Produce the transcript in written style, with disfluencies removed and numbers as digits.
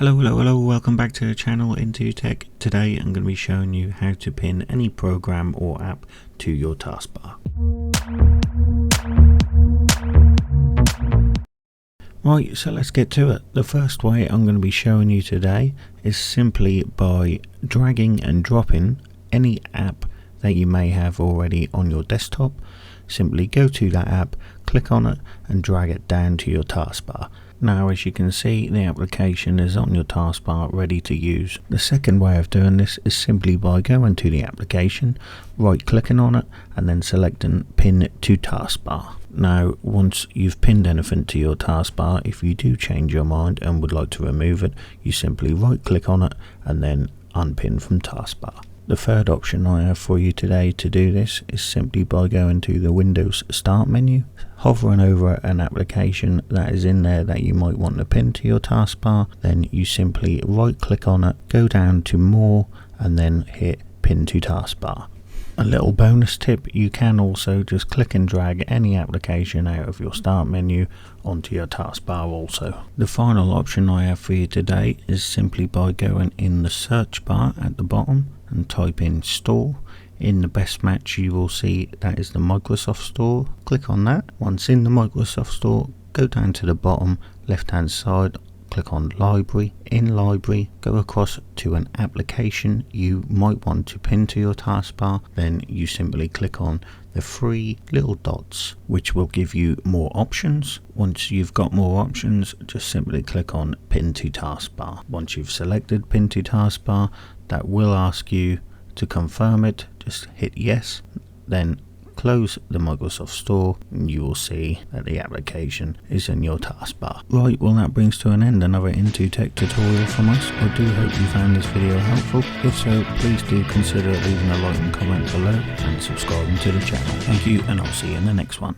Hello, welcome back to the channel Into Tech. Today I'm going to be showing you how to pin any program or app to your taskbar. Right, so let's get to it. The first way I'm going to be showing you today is simply by dragging and dropping any app that you may have already on your desktop. Simply go to that app, click on it and drag it down to your taskbar. Now, as you can see, the application is on your taskbar ready to use. The second way of doing this is simply by going to the application, right clicking on it and then selecting pin to taskbar. Now, once you've pinned anything to your taskbar, if you do change your mind and would like to remove it, you simply right click on it and then unpin from taskbar. The third option I have for you today to do this is simply by going to the Windows Start menu, hovering over an application that is in there that you might want to pin to your taskbar, then you simply right click on it, go down to More and then hit Pin to Taskbar. A little bonus tip, you can also just click and drag any application out of your start menu onto your taskbar also. The final option I have for you today is simply by going in the search bar at the bottom and type in Store. In the best match you will see that is the Microsoft Store. Click on that. Once in the Microsoft Store, go down to the bottom left hand side, click on Library. In Library, go across to an application you might want to pin to your taskbar. Then you simply click on the three little dots, which will give you more options. Once you've got more options, just simply click on Pin to Taskbar. Once you've selected Pin to Taskbar, that will ask you to confirm it. Just hit yes, then close the Microsoft Store and you will see that the application is in your taskbar. Right, well that brings to an end another Into Tech tutorial from us. I do hope you found this video helpful. If so, please do consider leaving a like and comment below and subscribing to the channel. Thank you, and I'll see you in the next one.